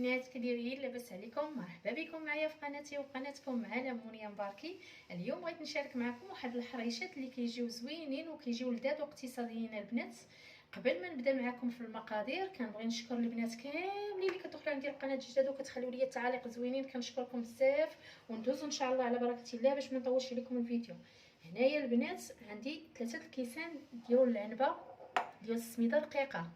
البنات، كدايرين؟ لاباس عليكم؟ مرحبا بكم معايا في قناتي وقناتكم معنا منيا مباركي. اليوم بغيت نشارك معكم واحد الحريشات اللي كيجيو زوينين وكيجيو لذاذ واقتصاديين البنات. قبل ما نبدا معكم في المقادير كنبغي نشكر البنات كاملين اللي كتدخلوا عندي القناه جداد وكتخليو لي تعاليق زوينين، كنشكركم بزاف. وندوزو ان شاء الله على بركه الله باش ما نطولش عليكم الفيديو. هنايا البنات عندي 3 الكيسان ديال العنبه ديال السميده رقيقه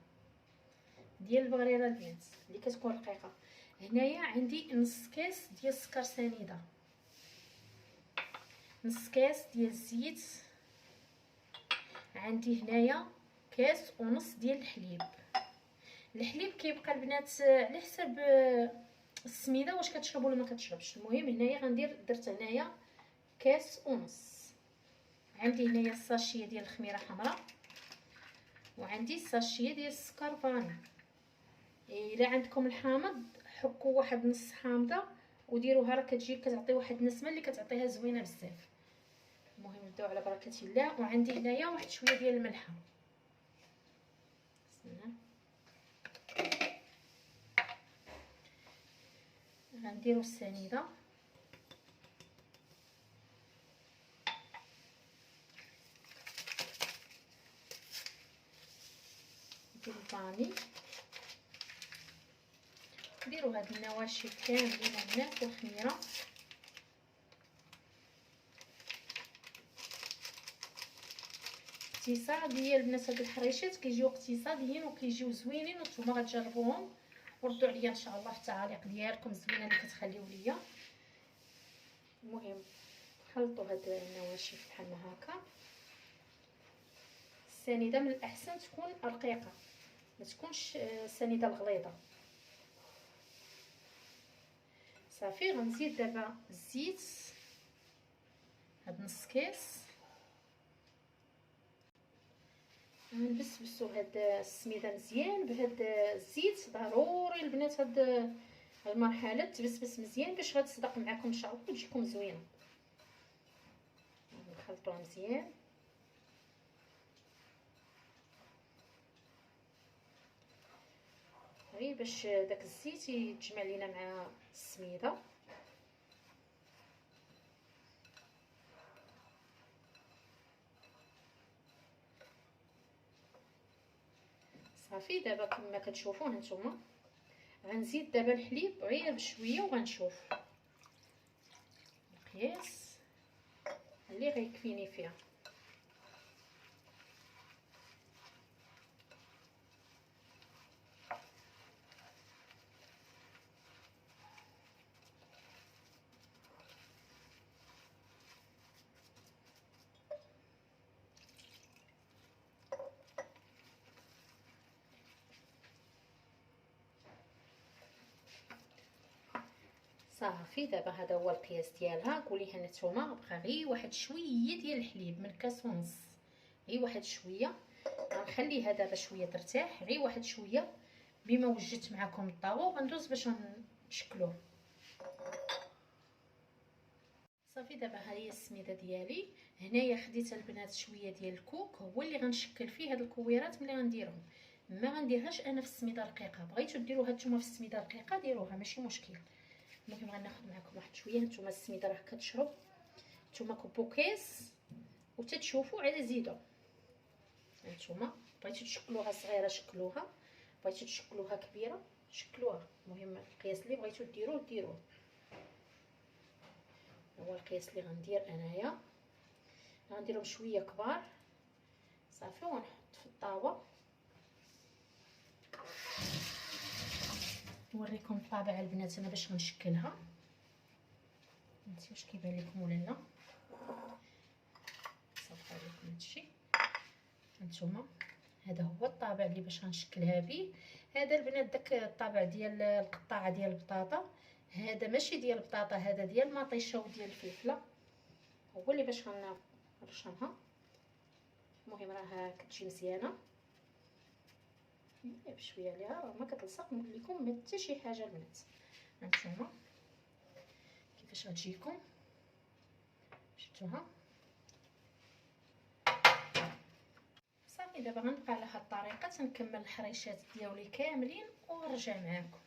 ديال البغريره البنات اللي كتكون رقيقه. هنايا عندي نص كاس ديال السكر سنيده، نص كاس ديال الزيت، عندي هنايا كاس ونص ديال الحليب كيبقى البنات على حساب السميده واش كتشرب ولا ما كتشربش. المهم هنايا درت هنايا كاس ونص. عندي هنايا الساشيه ديال الخميره حمراء، وعندي الساشيه ديال السكر فاني. الا عندكم الحامض حكوا واحد نص حامضه وديروها، راه كتجي كتعطي واحد النسمه اللي كتعطيها زوينه بزاف. المهم نبداو على بركه الله. وعندي هنايا واحد شويه ديال الملحه. غنديروا السنيده، ديال الفاني، نديروا هاد النواشف كاملين البنات والخميره. اقتصاديه البنات، هاد الحريشات كيجيو اقتصاديين وكيجيو زوينين، وانتم غتجربوهم وردوا عليا ان شاء الله في التعاليق ديالكم الزوينه اللي كتخليو ليا. المهم خلطوا هاد النواشف بحال هكا. السنيده من الاحسن تكون رقيقه، ما تكونش السنيده الغليظه. صافي غنزيد دابا الزيت، هاد نص كاس. غنبسبسوا هاد السميده مزيان بهاد الزيت. ضروري البنات هاد المرحله تبسبس مزيان باش غتصدق معكم ان شاء الله وتجيكم زوينه. نخلطوها مزيان. غير باش داك الزيت يتجمع لينا مع السميده. صافي دابا كما كتشوفوا هانتوما غنزيد دابا الحليب غير بشويه وغنشوف القياس اللي غيكفيني فيها. صافي دابا هذا هو القياس ديالها. قوليها نتوما بقى غير واحد شويه ديال الحليب من كاس ونص، غير واحد شويه. غنخليها دابا شويه ترتاح، غير واحد شويه بما وجدت معكم الطاوه، وغندوز باش نشكلوه. صافي دابا ها هي السميده ديالي. هنايا خديت البنات شويه ديال الكوك، هو اللي غنشكل فيه هاد الكويرات ملي غنديرهم. ما غنديرهاش انا في السميده الرقيقه، بغيتو ديروها نتوما في السميده الرقيقه ديروها ماشي مشكل. المهم غناخذ معكم واحد شويه. نتوما السميده راه كتشرب، نتوما كبوا كيس وتتشوفوا على زيدوا. نتوما بغيتو تشكلوها صغيره شكلوها، بغيتو تشكلوها كبيره شكلوها. المهم القياس اللي بغيتو ديروه هو القياس اللي غندير انايا. غنديرهم شويه كبار. صافي ونحط في الطاوه نوريكم الطابع البنات انا باش غنشكلها. نسيت واش كيبان لكم ولا لا. صافي عليكم هادشي. هانتوما هذا هو الطابع اللي باش غنشكلها به. هذا البنات داك الطابع ديال القطاعه ديال البطاطا، هذا ماشي ديال البطاطا، هذا ديال المطيشه وديال الفلفله، هو اللي باش غنرشمها. المهم راه كتجي مزيانه بشويه عليها، راه ما كتلصق. نقول لكم ما حتى شي حاجه البنات. هانتوما كيفاش غتجيكم، شفتوها؟ صافي دابا غنبقى على هاد الطريقه تنكمل الحريشات ديالي كاملين ونرجع معاكم.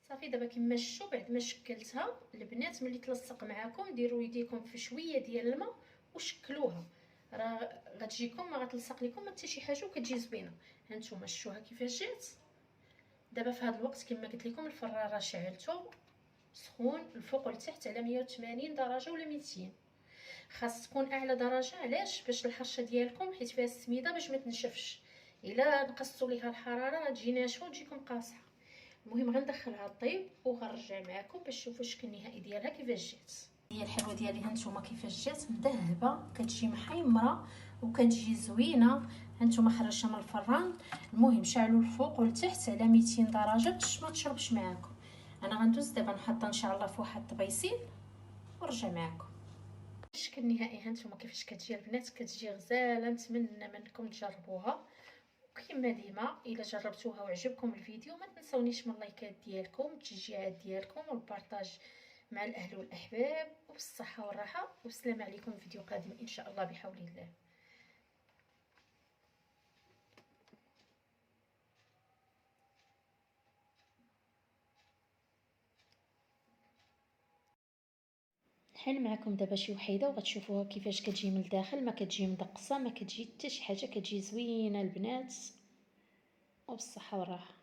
صافي دابا كما شفتوا بعد ما شكلتها البنات، ملي تلصق معاكم ديروا يديكم في شويه ديال الماء وشكلوها، راه غتجيكم ما غتلصق لكم حتى شي حاجه وكتجي زوينه. هانتوما شفتوها كيفاش جات. دابا في هذا الوقت كما قلت لكم الفراره شعلته سخون الفوق والتحت على 180 درجه ولا 200. خاص تكون اعلى درجه، علاش؟ باش الحرشه ديالكم حيت فيها السميده باش ما تنشفش. الا نقصتوا ليها الحراره غتجي ناشفه وتجيكم قاصحه. المهم غندخلها طيب وغنرجع معكم باش تشوفوا الشكل النهائي ديالها كيفاش جات. هي الحلوه ديالي هانتوما كيفاش جات، مذهبه كتجي محمره وكتجي زوينه. هانتوما خرجتها من الفران. المهم شعلوا الفوق والتحت على 200 درجه باش ما تشربش معاكم. انا غندوز دابا نحطها ان شاء الله في واحد الطبيسيل ونرجع معكم. الشكل النهائي هانتوما كيفاش كتجي البنات، كتجي غزاله. نتمنى منكم تجربوها. كما ديما الا جربتوها وعجبكم الفيديو ما تنسونيش من اللايكات ديالكم والتشجيعات ديالكم والبارطاج مع الاهل والاحباب، وبالصحه والراحه. والسلام عليكم في فيديو قادم ان شاء الله بحول الله. نحل معكم دابا شي وحيده وغتشوفوها كيفاش كتجي من الداخل، ما كتجي مدقصه، ما كتجي حتى شي حاجه، كتجي زوينه البنات وبالصحه والراحه.